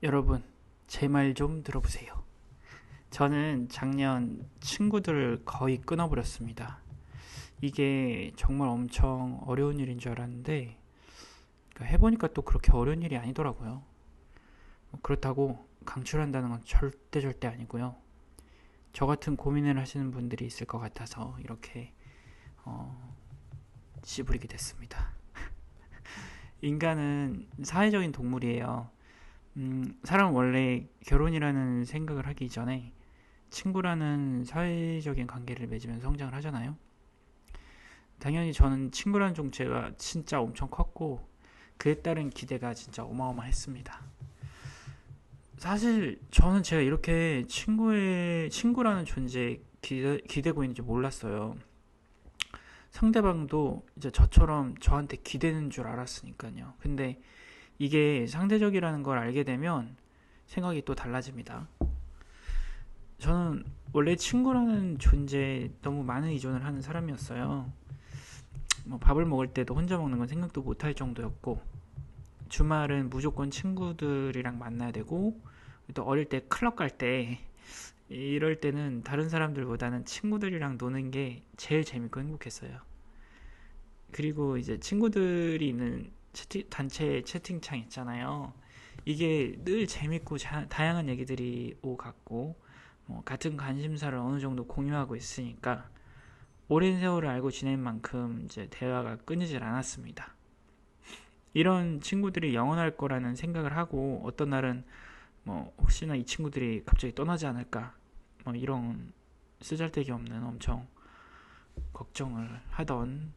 여러분, 제 말 좀 들어보세요. 저는 작년 친구들을 거의 끊어버렸습니다. 이게 정말 엄청 어려운 일인 줄 알았는데, 해보니까 또 그렇게 어려운 일이 아니더라고요. 그렇다고 강출한다는 건 절대 아니고요. 저 같은 고민을 하시는 분들이 있을 것 같아서 이렇게 씨부리게 됐습니다. 인간은 사회적인 동물이에요. 사람은 원래 결혼이라는 생각을 하기 전에 친구라는 사회적인 관계를 맺으면서 성장을 하잖아요. 당연히 저는 친구라는 존재가 진짜 엄청 컸고 그에 따른 기대가 진짜 어마어마했습니다. 사실 저는 제가 이렇게 친구라는 존재에 기대고 있는지 몰랐어요. 상대방도 이제 저처럼 저한테 기대는 줄 알았으니까요. 근데 이게 상대적이라는 걸 알게 되면 생각이 또 달라집니다. 저는 원래 친구라는 존재에 너무 많은 의존을 하는 사람이었어요. 밥을 먹을 때도 혼자 먹는 건 생각도 못할 정도였고, 주말은 무조건 친구들이랑 만나야 되고, 또 어릴 때 클럽 갈 때, 이럴 때는 다른 사람들보다는 친구들이랑 노는 게 제일 재밌고 행복했어요. 그리고 이제 친구들이 있는 단체 채팅창 있잖아요. 이게 늘 재밌고 다양한 얘기들이 오갔고, 같은 관심사를 어느 정도 공유하고 있으니까 오랜 세월을 알고 지낸 만큼 이제 대화가 끊이질 않았습니다. 이런 친구들이 영원할 거라는 생각을 하고 어떤 날은 혹시나 이 친구들이 갑자기 떠나지 않을까 이런 쓰잘데기 없는 엄청 걱정을 하던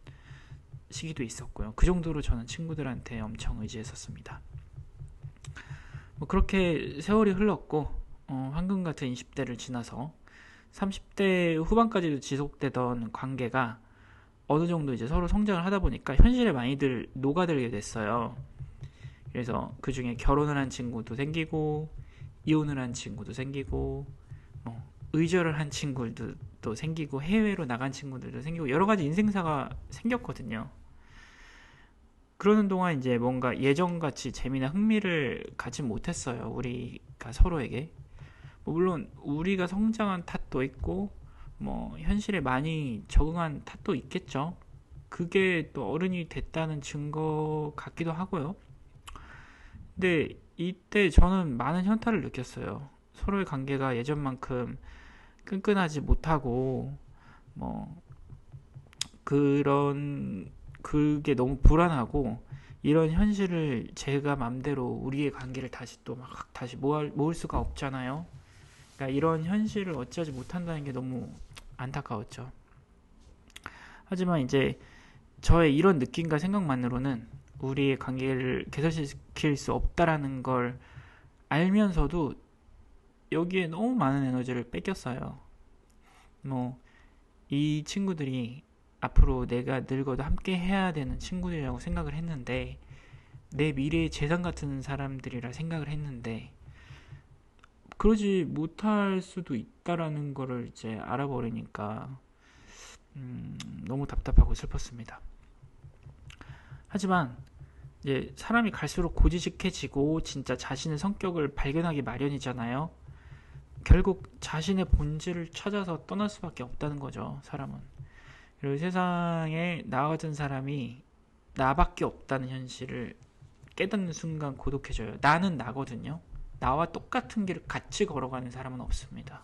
시기도 있었고요. 그 정도로 저는 친구들한테 엄청 의지했었습니다. 그렇게 세월이 흘렀고 황금 같은 20대를 지나서 30대 후반까지도 지속되던 관계가 어느 정도 이제 서로 성장을 하다 보니까 현실에 많이들 녹아들게 됐어요. 그래서 그 중에 결혼을 한 친구도 생기고 이혼을 한 친구도 생기고 의절을 한 친구들도 생기고 해외로 나간 친구들도 생기고 여러 가지 인생사가 생겼거든요. 그러는 동안 이제 뭔가 예전같이 재미나 흥미를 갖지 못했어요. 우리가 서로에게. 물론 우리가 성장한 탓도 있고 현실에 많이 적응한 탓도 있겠죠. 그게 또 어른이 됐다는 증거 같기도 하고요. 근데 이때 저는 많은 현타를 느꼈어요. 서로의 관계가 예전만큼 끈끈하지 못하고 그런 그게 너무 불안하고 이런 현실을 제가 맘대로 우리의 관계를 다시 또 막 다시 모을 수가 없잖아요. 그러니까 이런 현실을 어찌하지 못한다는 게 너무 안타까웠죠. 하지만 이제 저의 이런 느낌과 생각만으로는 우리의 관계를 개선시킬 수 없다라는 걸 알면서도 여기에 너무 많은 에너지를 뺏겼어요. 이 친구들이 앞으로 내가 늙어도 함께 해야 되는 친구들이라고 생각을 했는데 내 미래의 재산 같은 사람들이라 생각을 했는데 그러지 못할 수도 있다라는 거를 이제 알아버리니까 너무 답답하고 슬펐습니다. 하지만 이제 사람이 갈수록 고지식해지고 진짜 자신의 성격을 발견하기 마련이잖아요. 결국 자신의 본질을 찾아서 떠날 수밖에 없다는 거죠, 사람은. 그리고 세상에 나 같은 사람이 나밖에 없다는 현실을 깨닫는 순간 고독해져요. 나는 나거든요. 나와 똑같은 길을 같이 걸어가는 사람은 없습니다.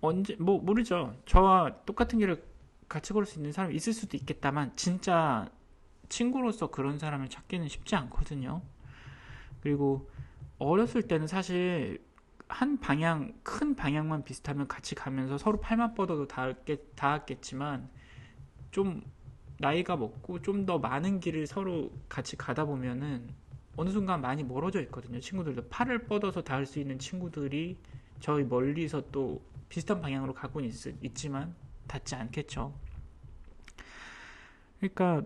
언제 모르죠. 저와 똑같은 길을 같이 걸을 수 있는 사람이 있을 수도 있겠다만 진짜 친구로서 그런 사람을 찾기는 쉽지 않거든요. 그리고 어렸을 때는 사실 큰 방향만 비슷하면 같이 가면서 서로 팔만 뻗어도 닿았겠지만 좀 나이가 먹고 좀 더 많은 길을 서로 같이 가다 보면은 어느 순간 많이 멀어져 있거든요. 친구들도 팔을 뻗어서 닿을 수 있는 친구들이 저희 멀리서 또 비슷한 방향으로 가고는 있지만 닿지 않겠죠. 그러니까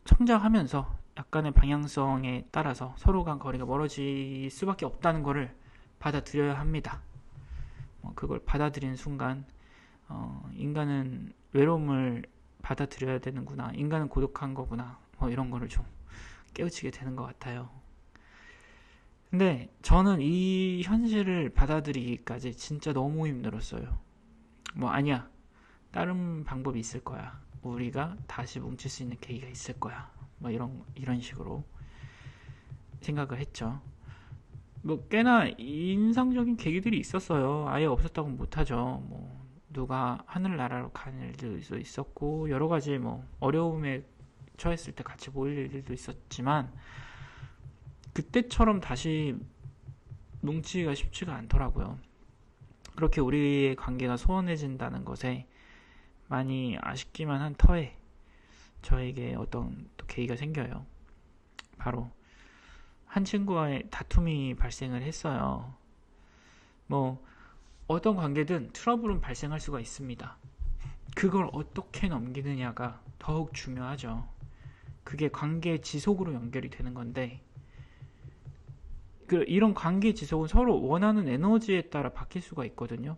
성장하면서 약간의 방향성에 따라서 서로 간 거리가 멀어질 수밖에 없다는 것을 받아들여야 합니다. 그걸 받아들이는 순간 인간은 외로움을 받아들여야 되는구나. 인간은 고독한 거구나. 뭐 이런 거를 좀 깨우치게 되는 것 같아요. 근데 저는 이 현실을 받아들이기까지 진짜 너무 힘들었어요. 뭐 아니야, 다른 방법이 있을 거야. 우리가 다시 뭉칠 수 있는 계기가 있을 거야. 뭐 이런 식으로 생각을 했죠. 뭐 꽤나 인상적인 계기들이 있었어요. 아예 없었다고는 못하죠. 뭐 누가 하늘나라로 가는 일도 있었고 여러 가지 뭐 어려움에 처했을 때 같이 모일 일들도 있었지만 그때처럼 다시 뭉치기가 쉽지가 않더라고요. 그렇게 우리의 관계가 소원해진다는 것에 많이 아쉽기만 한 터에 저에게 어떤 또 계기가 생겨요. 바로 한 친구와의 다툼이 발생을 했어요. 뭐 어떤 관계든 트러블은 발생할 수가 있습니다. 그걸 어떻게 넘기느냐가 더욱 중요하죠. 그게 관계 지속으로 연결이 되는 건데 이런 관계 지속은 서로 원하는 에너지에 따라 바뀔 수가 있거든요.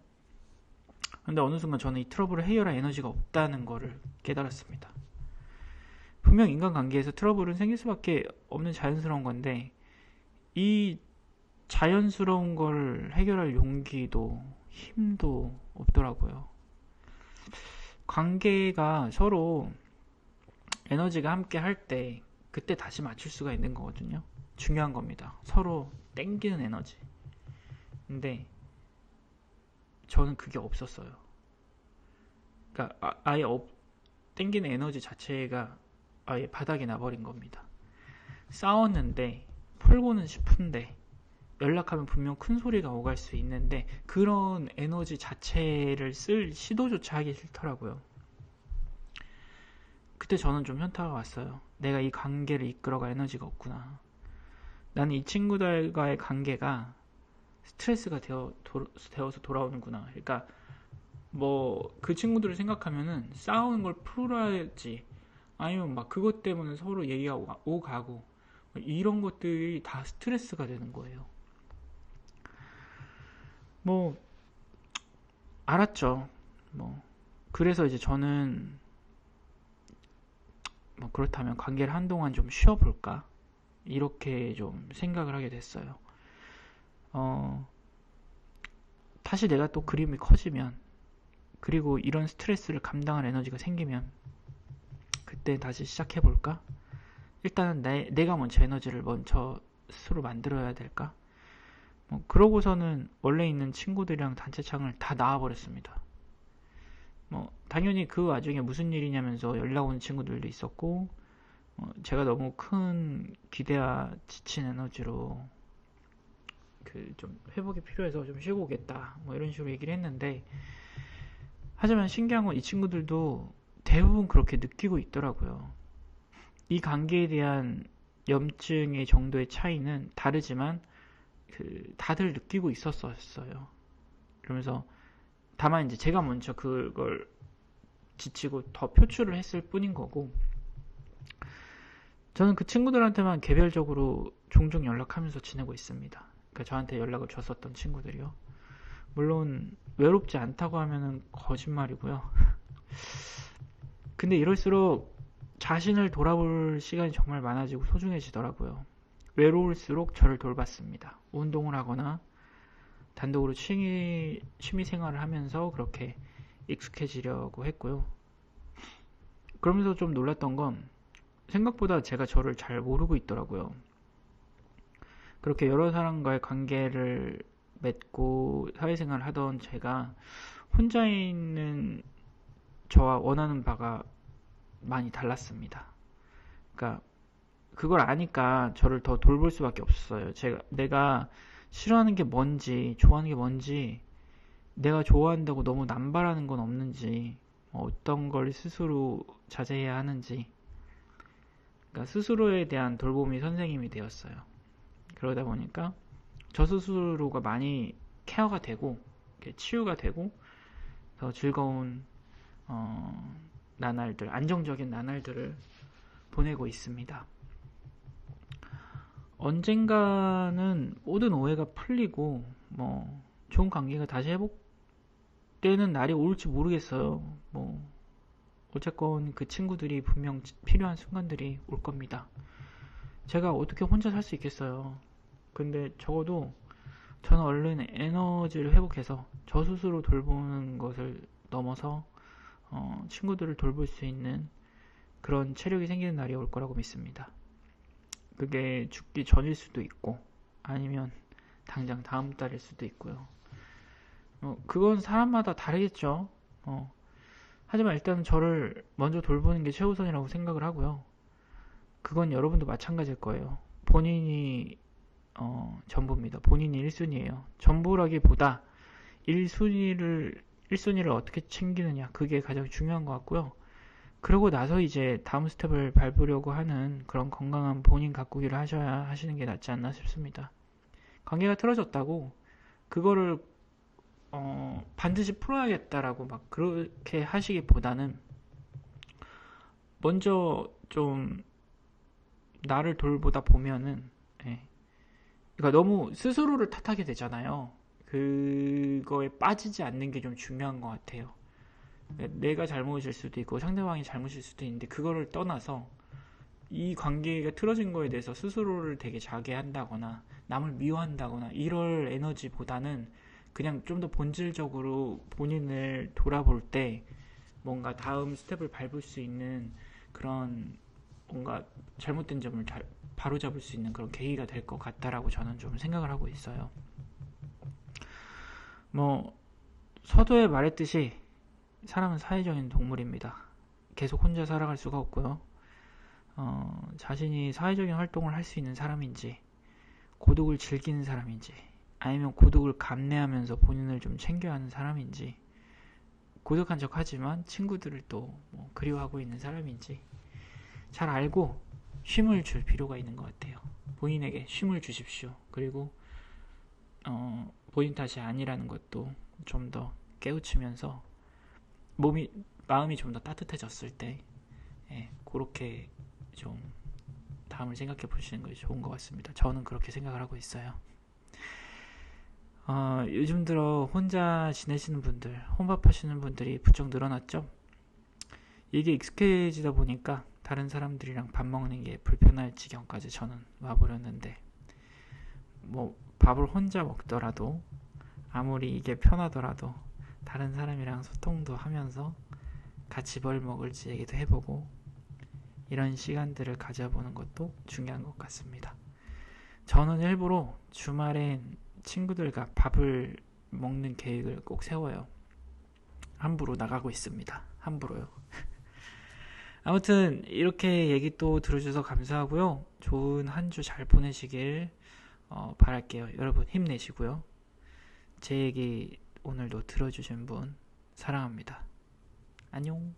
근데 어느 순간 저는 이 트러블을 해결할 에너지가 없다는 거를 깨달았습니다. 분명 인간관계에서 트러블은 생길 수밖에 없는 자연스러운 건데 이 자연스러운 걸 해결할 용기도 힘도 없더라고요. 관계가 서로 에너지가 함께 할 때 그때 다시 맞출 수가 있는 거거든요. 중요한 겁니다. 서로 땡기는 에너지. 근데 저는 그게 없었어요. 그러니까 아예 땡기는 에너지 자체가 아예 바닥이 나버린 겁니다. 싸웠는데 풀고는 싶은데 연락하면 분명 큰 소리가 오갈 수 있는데 그런 에너지 자체를 쓸 시도조차 하기 싫더라고요. 그때 저는 좀 현타가 왔어요. 내가 이 관계를 이끌어갈 에너지가 없구나. 나는 이 친구들과의 관계가 스트레스가 되어서 돌아오는구나. 그러니까 뭐 그 친구들을 생각하면은 싸우는 걸 풀어야지, 아니면 막 그것 때문에 서로 얘기가 오가고 이런 것들이 다 스트레스가 되는 거예요. 뭐 알았죠. 뭐 그래서 이제 저는 뭐 그렇다면 관계를 한동안 좀 쉬어볼까 이렇게 좀 생각을 하게 됐어요. 다시 내가 또 그림이 커지면, 그리고 이런 스트레스를 감당할 에너지가 생기면 그때 다시 시작해볼까? 일단은 내가 먼저 에너지를 먼저 스스로 만들어야 될까? 뭐 그러고서는 원래 있는 친구들이랑 단체창을 다 나와버렸습니다. 뭐 당연히 그 와중에 무슨 일이냐면서 연락 오는 친구들도 있었고, 제가 너무 큰 기대와 지친 에너지로 좀 회복이 필요해서 좀 쉬고 오겠다 뭐 이런 식으로 얘기를 했는데, 하지만 신기한 건 이 친구들도 대부분 그렇게 느끼고 있더라고요. 이 관계에 대한 염증의 정도의 차이는 다르지만 다들 느끼고 있었어요. 그러면서 다만 이제 제가 먼저 그걸 지치고 더 표출을 했을 뿐인 거고, 저는 그 친구들한테만 개별적으로 종종 연락하면서 지내고 있습니다. 그러니까 저한테 연락을 줬었던 친구들이요. 물론 외롭지 않다고 하면은 거짓말이고요. 근데 이럴수록 자신을 돌아볼 시간이 정말 많아지고 소중해지더라고요. 외로울수록 저를 돌봤습니다. 운동을 하거나 단독으로 취미 생활을 하면서 그렇게 익숙해지려고 했고요. 그러면서 좀 놀랐던 건 생각보다 제가 저를 잘 모르고 있더라고요. 그렇게 여러 사람과의 관계를 맺고 사회생활을 하던 제가 혼자 있는 저와 원하는 바가 많이 달랐습니다. 그러니까 그걸 아니까 저를 더 돌볼 수밖에 없었어요. 내가 싫어하는 게 뭔지, 좋아하는 게 뭔지, 내가 좋아한다고 너무 남발하는 건 없는지, 어떤 걸 스스로 자제해야 하는지, 그러니까 스스로에 대한 돌봄이 선생님이 되었어요. 그러다 보니까 저 스스로가 많이 케어가 되고 치유가 되고 더 즐거운 나날들, 안정적인 나날들을 보내고 있습니다. 언젠가는 모든 오해가 풀리고 뭐 좋은 관계가 다시 회복되는 날이 올지 모르겠어요. 뭐 어쨌건 그 친구들이 분명 필요한 순간들이 올 겁니다. 제가 어떻게 혼자 살 수 있겠어요. 근데 적어도 저는 얼른 에너지를 회복해서 저 스스로 돌보는 것을 넘어서 친구들을 돌볼 수 있는 그런 체력이 생기는 날이 올 거라고 믿습니다. 그게 죽기 전일 수도 있고 아니면 당장 다음 달일 수도 있고요. 그건 사람마다 다르겠죠. 하지만 일단 저를 먼저 돌보는 게 최우선이라고 생각을 하고요. 그건 여러분도 마찬가지일 거예요. 본인이 전부입니다. 본인이 1순위예요. 전부라기보다 1순위를 어떻게 챙기느냐, 그게 가장 중요한 것 같고요. 그러고 나서 이제 다음 스텝을 밟으려고 하는 그런 건강한 본인 가꾸기를 하시는 게 낫지 않나 싶습니다. 관계가 틀어졌다고 그거를 반드시 풀어야겠다라고 막 그렇게 하시기보다는 먼저 좀 나를 돌보다 보면은, 그러니까 너무 스스로를 탓하게 되잖아요. 그거에 빠지지 않는 게 좀 중요한 것 같아요. 내가 잘못일 수도 있고 상대방이 잘못일 수도 있는데 그거를 떠나서 이 관계가 틀어진 거에 대해서 스스로를 되게 자괴한다거나 남을 미워한다거나 이럴 에너지보다는 그냥 좀 더 본질적으로 본인을 돌아볼 때 뭔가 다음 스텝을 밟을 수 있는 그런 뭔가 잘못된 점을 바로잡을 수 있는 그런 계기가 될 것 같다라고 저는 좀 생각을 하고 있어요. 서두에 말했듯이 사람은 사회적인 동물입니다. 계속 혼자 살아갈 수가 없고요. 자신이 사회적인 활동을 할 수 있는 사람인지, 고독을 즐기는 사람인지, 아니면 고독을 감내하면서 본인을 좀 챙겨야 하는 사람인지, 고독한 척 하지만 친구들을 또 그리워하고 있는 사람인지 잘 알고 쉼을 줄 필요가 있는 것 같아요. 본인에게 쉼을 주십시오. 그리고 본인 탓이 아니라는 것도 좀 더 깨우치면서 마음이 좀 더 따뜻해졌을 때 그렇게 좀 다음을 생각해 보시는 것이 좋은 것 같습니다. 저는 그렇게 생각을 하고 있어요. 요즘 들어 혼자 지내시는 분들, 혼밥 하시는 분들이 부쩍 늘어났죠? 이게 익숙해지다 보니까 다른 사람들이랑 밥 먹는 게 불편할 지경까지 저는 와버렸는데, 밥을 혼자 먹더라도 아무리 이게 편하더라도 다른 사람이랑 소통도 하면서 같이 뭘 먹을지 얘기도 해보고 이런 시간들을 가져보는 것도 중요한 것 같습니다. 저는 일부러 주말엔 친구들과 밥을 먹는 계획을 꼭 세워요. 함부로 나가고 있습니다. 함부로요. 아무튼 이렇게 얘기 또 들어주셔서 감사하고요. 좋은 한 주 잘 보내시길 바랄게요. 여러분 힘내시고요. 제 얘기 오늘도 들어주신 분 사랑합니다. 안녕.